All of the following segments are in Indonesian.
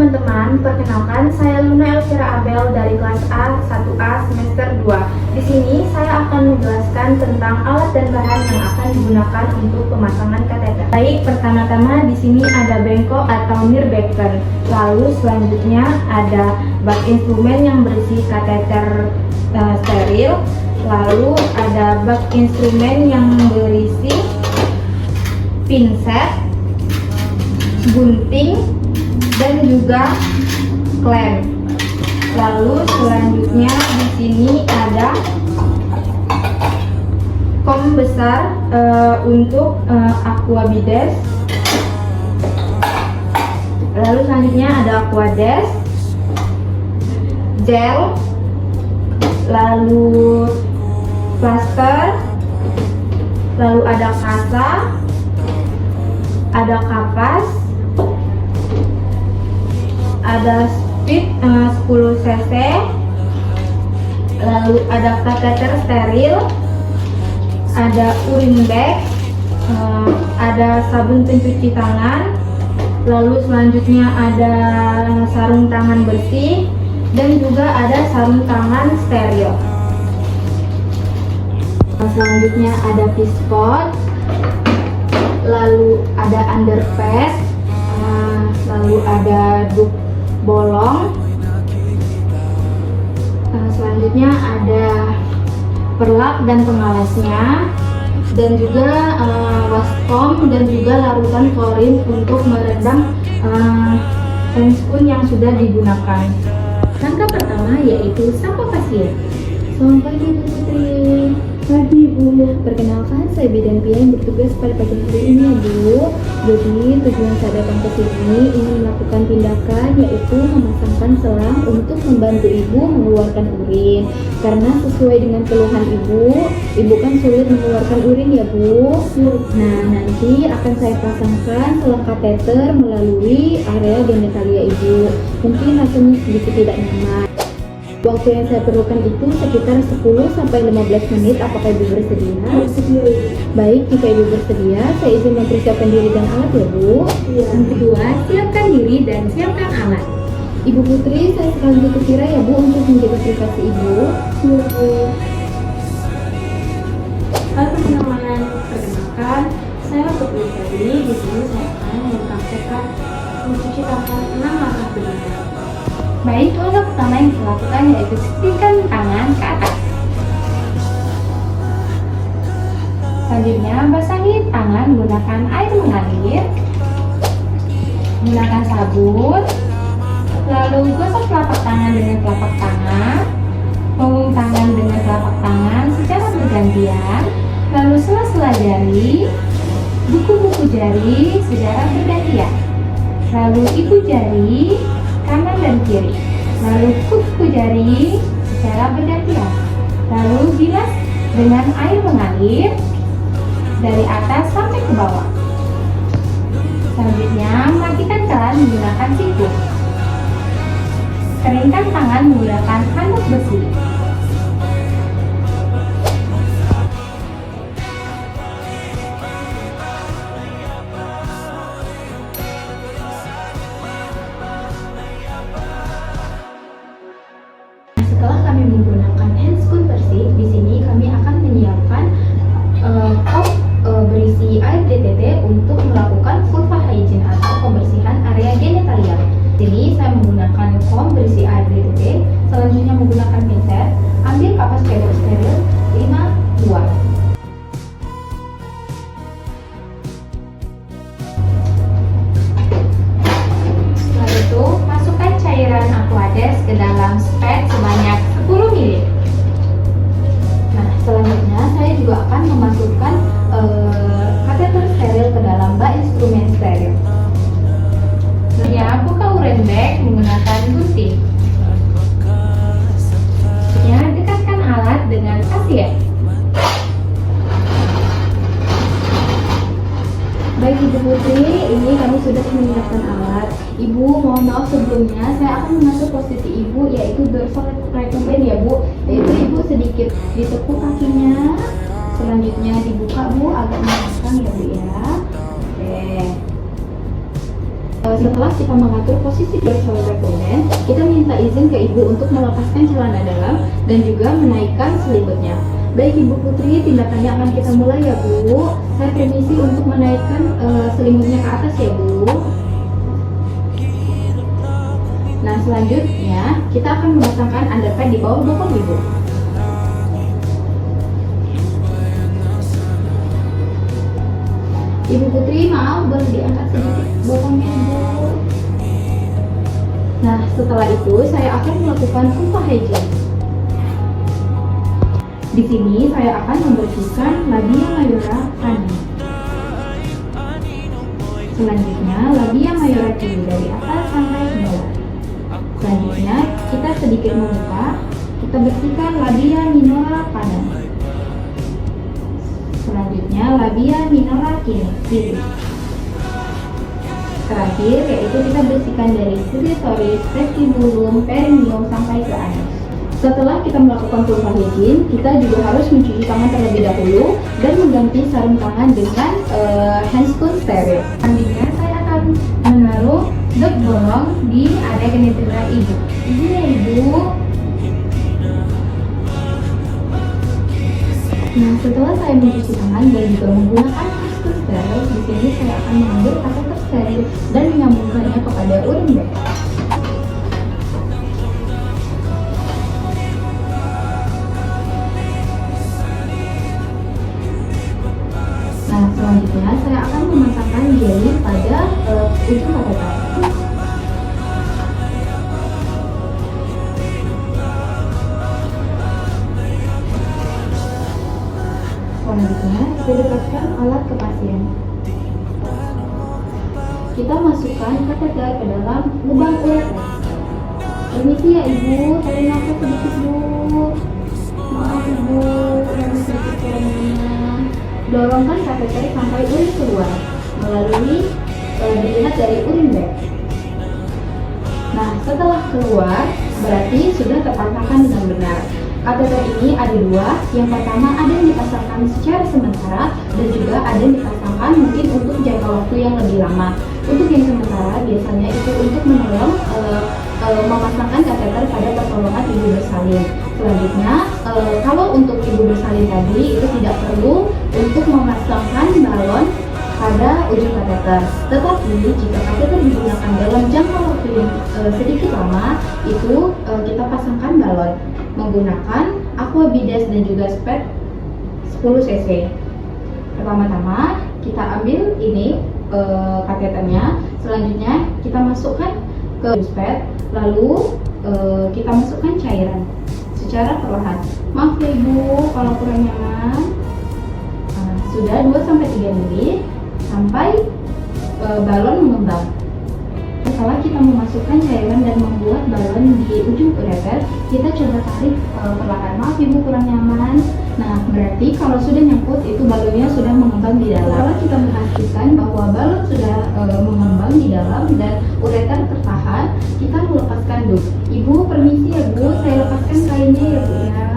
teman-teman, perkenalkan saya Luna Elvira Abel dari kelas A 1A semester 2. Di sini saya akan menjelaskan tentang alat dan bahan yang akan digunakan untuk pemasangan kateter. Baik, pertama-tama di sini ada bengkok atau nirbecken. Lalu selanjutnya ada bak instrumen yang berisi kateter steril. Lalu ada bak instrumen yang berisi pinset, gunting, dan juga klem. Lalu selanjutnya di sini ada kom besar untuk aquabides. Lalu selanjutnya ada aquades, gel, lalu plaster, lalu ada kasa, ada kapas, ada speed 10 cc, lalu ada kateter steril, ada urine bag, ada sabun pencuci tangan, lalu selanjutnya ada sarung tangan bersih, dan juga ada sarung tangan steril. Selanjutnya ada pispot, lalu ada underpass, lalu ada dup bolong, selanjutnya ada perlak dan pengalasnya, dan juga waskom dan juga larutan klorin untuk meredam handscoon yang sudah digunakan. Langkah pertama yaitu sapa pasien. Selamat pagi Bu Putri. Pagi Bu, Perkenalkan, saya bidan Pia yang bertugas pada pagi hari ini ya Bu. Jadi tujuan saya datang ke sini ingin melakukan tindakan yaitu memasangkan selang untuk membantu ibu mengeluarkan urin. Karena sesuai dengan keluhan ibu kan sulit mengeluarkan urin ya Bu. Nah, nanti akan saya pasangkan selang kateter melalui area genitalia ibu. Mungkin rasanya sedikit tidak nyaman. Waktu yang saya perlukan itu sekitar 10-15 menit. Apakah ibu bersedia? bersedia Ibu. Baik, jika ibu bersedia, saya izin mempersiapkan diri dan alat ya Bu. Iya. Yang kedua, siapkan diri dan siapkan alat. Ibu Putri, saya sekali tutup kira ya Bu untuk menjaga privasi ibu. Iya Bu. Halo teman-teman, perkenalkan, saya Putri Febri. Di sini saya akan mempraktekkan mencuci tangan 6 langkah berbeda. Baik, langkah pertama yang kita lakukan yaitu settingkan tangan ke atas. Selanjutnya, basahi tangan menggunakan air mengalir, gunakan sabun, lalu gosok telapak tangan dengan telapak tangan, punggung tangan dengan telapak tangan secara bergantian, lalu sela-sela jari, buku-buku jari secara bergantian, lalu ibu jari kanan dan kiri, lalu kuku jari secara bergantian, lalu bilas dengan air mengalir dari atas sampai ke bawah. Selanjutnya, matikan keran menggunakan siku. Keringkan tangan menggunakan handuk besi. Setelah kami menggunakan handscoon bersih, di sini kami akan menyiapkan cup berisi air DTT untuk melakukan vulva hygiene atau pembersihan area genitalia. Jadi saya menggunakan kom berisi air DTT, selanjutnya menggunakan pinset, ambil kapas paper steril 5 buah. Setelah itu, masukkan cairan aquades ke dalam spad sebanyak 10 ml. Nah, selanjutnya saya juga akan memasukkan kateter steril ke dalam bak instrumen steril. Selanjutnya, buka urine bag menggunakan gunting. Selanjutnya, dekatkan alat dengan pasien. Baik Ibu Putri, ini kami sudah menyiapkan alat. Ibu, mohon maaf sebelumnya, saya akan mengatur posisi ibu yaitu dorsal recumbent ya Bu. Yaitu ibu sedikit ditekuk kakinya, selanjutnya dibuka Bu agak mengangkat ya Bu ya. Oke. Setelah kita mengatur posisi dorsal abdomen, kita minta izin ke ibu untuk melepaskan celana dalam dan juga menaikkan selimutnya. Baik Ibu Putri, tindakannya akan kita mulai ya Bu. Saya permisi untuk menaikkan selimutnya ke atas ya Bu. Nah, selanjutnya kita akan memasangkan underpad di bawah bokong Ibu. Ibu Putri, maaf boleh diangkat sedikit bokongnya Ibu. Nah, setelah itu saya akan melakukan full hygiene. Di sini saya akan membersihkan labia mayora kanan. Selanjutnya labia mayora kiri dari atas sampai ke bawah. Selanjutnya kita sedikit membuka, kita bersihkan labia minora kanan. Selanjutnya labia minora kiri. Terakhir yaitu kita bersihkan dari klitoris, vestibulum, perineum sampai ke anus. Setelah kita melakukan full hygiene, kita juga harus mencuci tangan terlebih dahulu dan mengganti sarung tangan dengan handscoon steril. Selanjutnya saya akan menaruh dot bolong di area genitalium ibu. Ini ya Ibu. Nah, setelah saya mencuci tangan dan juga menggunakan handscoon steril, di sini saya akan mengambil kateter steril dan menyambungkannya kepada urin bag. Nah, selanjutnya saya akan memasangkan jeli pada ujung kateter. Selanjutnya, kita dekatkan alat ke pasien. Kita masukkan kateter ke dalam lubang ureter. Permisi ya Ibu, saya nafas sedikit Bu. Maaf Ibu, yang sedikit kurangnya. Dorongkan kateter sampai urin keluar melalui dilihat dari urin bag. Nah, setelah keluar berarti sudah terpasangkan dengan benar. Kateter ini ada dua. Yang pertama ada yang dipasangkan secara sementara dan juga ada yang dipasangkan mungkin untuk jangka waktu yang lebih lama. Untuk yang sementara biasanya itu untuk menolong memasangkan kateter pada pertolongan ibu bersalin. Selanjutnya, kalau untuk ibu bersalin tadi itu tidak perlu untuk memasangkan balon pada ujung kateter. Tetapi jika kateter digunakan dalam jangka waktu yang sedikit lama, itu kita pasangkan balon menggunakan aqua bidas dan juga spet 10 cc. Pertama-tama kita ambil ini kateternya, selanjutnya kita masukkan ke spet, lalu kita masukkan cairan secara perlahan. Maaf ya Ibu kalau kurang nyaman. Nah, sudah 2-3 menit sampai balon mengembang. Setelah kita memasukkan cairan dan membuat balon di ujung ureter, kita coba tarik perlahan. Maaf Ibu kurang nyaman. Nah, berarti kalau sudah nyangkut itu balonnya sudah mengembang di dalam. Setelah kita memastikan bahwa balon sudah mengembang di dalam dan ureter tertahan, kita melepaskan duct. Ibu permisi ya Bu, saya lepaskan kainnya ya Bu ya.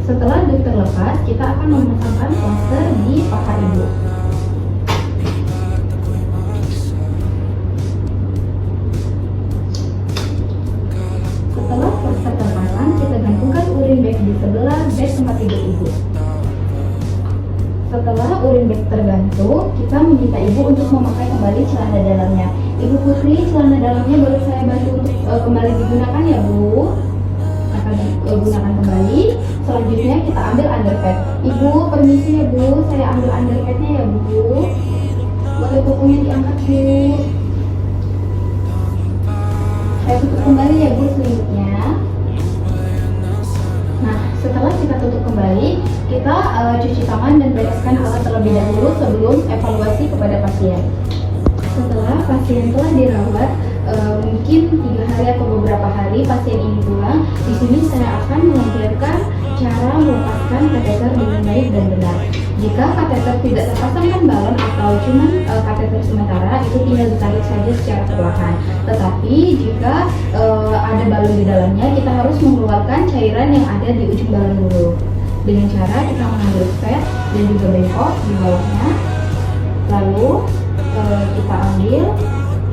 Setelah duct terlepas, kita akan memasangkan plaster di paha ibu. Setelah plaster terpasang, kita gantungkan urin bag di sebelah bag tempat tidur ibu. Setelah urin bag tergantung, kita meminta ibu untuk memakai kembali celana dalamnya. Ibu Putri, celana dalamnya boleh saya bantu untuk kembali digunakan ya Bu? Akan gunakan kembali. Selanjutnya kita ambil underpad. Ibu permisi ya Bu, saya ambil underpadnya ya Bu. Boleh pokoknya diangkat Bu. Saya tutup kembali ya Bu selimutnya. Nah, setelah kita tutup kembali, kita cuci tangan dan bereskan alat terlebih dahulu sebelum evaluasi kepada pasien. Setelah pasien telah dirawat, mungkin 3 hari atau beberapa hari pasien ini pulang, di sini saya akan mengajarkan cara melepaskan kateter dengan baik dan benar. Jika kateter tidak terpasangkan balon atau cuma kateter sementara, itu tinggal ditarik saja secara perlahan. Tetapi jika ada balon di dalamnya, kita harus mengeluarkan cairan yang ada di ujung balon dulu. dengan cara kita mengambil pad dan juga bengkok di bawahnya. Lalu kita ambil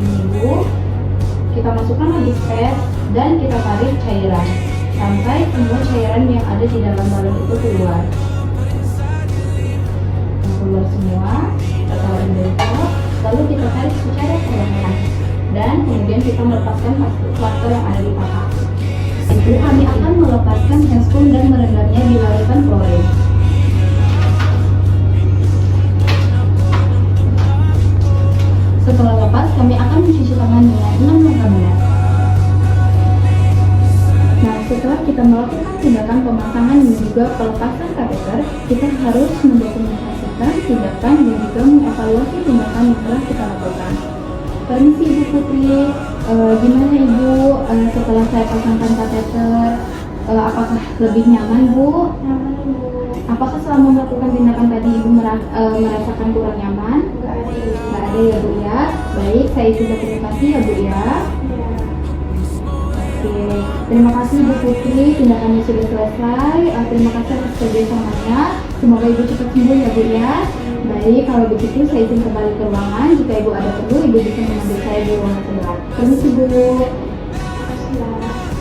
ini Bu, kita masukkan lagi pad dan kita tarik cairan sampai semua cairan yang ada di dalam balon itu keluar. Keluar semua, kita taruh bengkok, lalu kita tarik secara perlahan dan kemudian kita melepaskan plaster yang ada di paha. Itu kami akan melepaskan handscoon dan merendamnya di larutan klorin. Setelah lepas, kami akan mencuci tangan dengan 6 langkah benar. Nah, setelah kita melakukan tindakan pemasangan dan juga pelepasan kateter, kita harus mendokumentasikan tindakan dan juga mengevaluasi tindakan yang telah kita lakukan. Permisi Ibu Putri, gimana Ibu setelah saya pasangkan kateter, apakah lebih nyaman Bu? Nyaman Bu. Apakah selama melakukan tindakan tadi Ibu merasakan kurang nyaman? Nggak ada ya Bu ya. Baik, saya isi dokumentasi ya Bu ya. Oke, terima kasih Bu Putri, tindakannya sudah selesai. Terima kasih atas kerjasamanya. Semoga Ibu cepat sembuh ya Bu ya. Baik, kalau begitu saya izin kembali ke ruangan. Jika Ibu ada perlu, Ibu bisa memanggil saya di ruangan sebelah. Permisi Bu. Terima kasih.